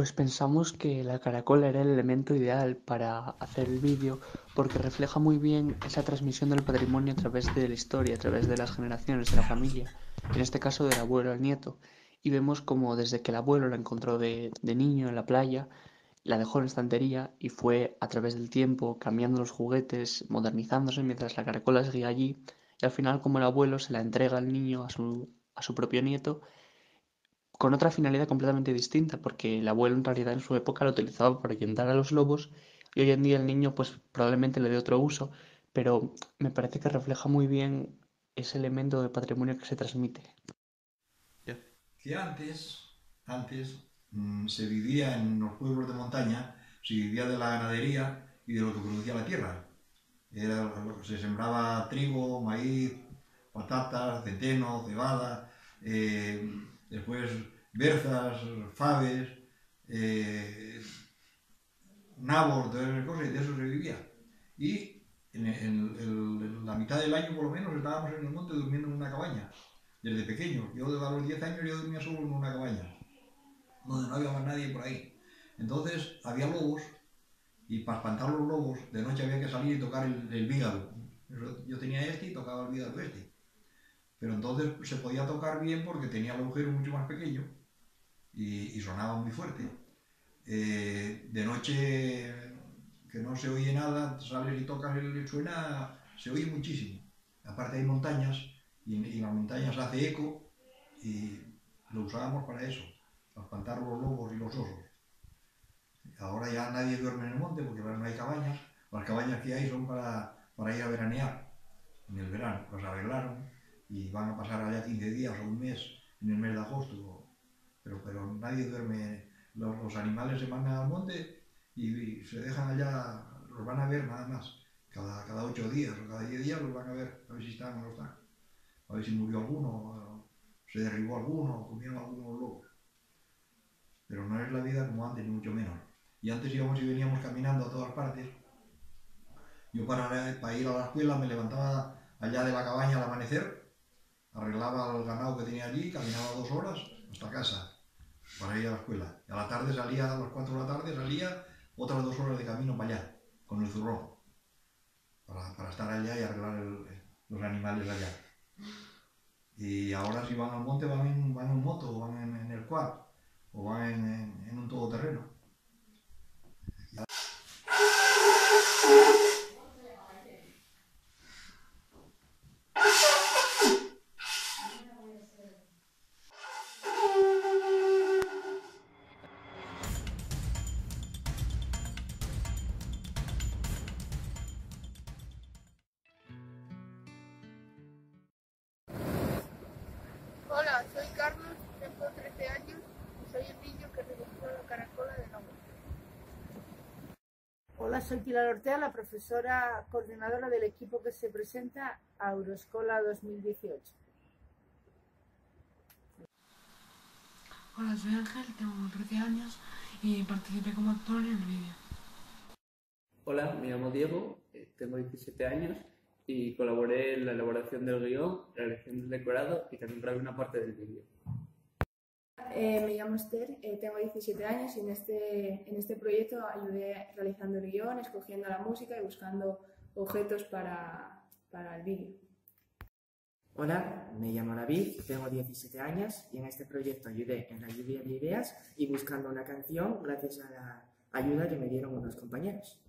Pues pensamos que la caracola era el elemento ideal para hacer el vídeo porque refleja muy bien esa transmisión del patrimonio a través de la historia, a través de las generaciones de la familia, en este caso del abuelo al nieto. Y vemos como desde que el abuelo la encontró de niño en la playa, la dejó en la estantería y fue a través del tiempo cambiando los juguetes, modernizándose mientras la caracola seguía allí. Y al final como el abuelo se la entrega al niño, a su propio nieto, con otra finalidad completamente distinta, porque el abuelo en realidad en su época lo utilizaba para ahuyentar a los lobos y hoy en día el niño pues probablemente le dé otro uso, pero me parece que refleja muy bien ese elemento de patrimonio que se transmite. Ya. Que antes se vivía en los pueblos de montaña, se vivía de la ganadería y de lo que producía la tierra. Se sembraba trigo, maíz, patatas, centeno, cebada, después berzas, faves, eh, nabos, todas esas cosas, y de eso se vivía. Y en la mitad del año, por lo menos, estábamos en el monte durmiendo en una cabaña, desde pequeño. Yo, a los 10 años, yo dormía solo en una cabaña, donde no había más nadie por ahí. Entonces, había lobos, y para espantar los lobos, de noche había que salir y tocar el vígalo. Yo tenía este y tocaba el vígalo este. Pero entonces se podía tocar bien porque tenía el agujero mucho más pequeño y sonaba muy fuerte. De noche, que no se oye nada, sales y tocas el suena, se oye muchísimo. Aparte hay montañas y en las montañas hace eco y lo usábamos para eso, para espantar los lobos y los osos. Ahora ya nadie duerme en el monte porque ahora no hay cabañas. Las cabañas que hay son para ir a veranear en el verano. Las arreglaron y van a pasar allá 15 días o un mes en el mes de agosto. Pero nadie duerme. Los animales se mandan al monte y se dejan allá, los van a ver nada más. Cada 8 días o cada 10 días los van a ver, a ver si están o no están. A ver si murió alguno, se derribó alguno, comieron algunos lobos. Pero no es la vida como antes, ni mucho menos. Y antes íbamos y veníamos caminando a todas partes. Yo para ir a la escuela me levantaba allá de la cabaña al amanecer, arreglaba el ganado que tenía allí, caminaba 2 horas hasta casa para ir a la escuela. Y a la tarde salía, a las 4 de la tarde salía otras 2 horas de camino para allá, con el zurrón, para estar allá y arreglar los animales allá. Y ahora si van al monte van en moto, o van en el quad, o van en un todoterreno. Hola, soy Carlos, tengo 13 años y soy el niño que recogió la caracola del agua. Hola, soy Pilar Ortega, la profesora coordinadora del equipo que se presenta a Euroscola 2018. Hola, soy Ángel, tengo 13 años y participé como actor en el vídeo. Hola, me llamo Diego, tengo 17 años y colaboré en la elaboración del guión, la elección del decorado y también grabé una parte del vídeo. Me llamo Esther, tengo 17 años y en este proyecto ayudé realizando el guión, escogiendo la música y buscando objetos para el vídeo. Hola, me llamo David, tengo 17 años y en este proyecto ayudé en la lluvia de ideas y buscando una canción gracias a la ayuda que me dieron unos compañeros.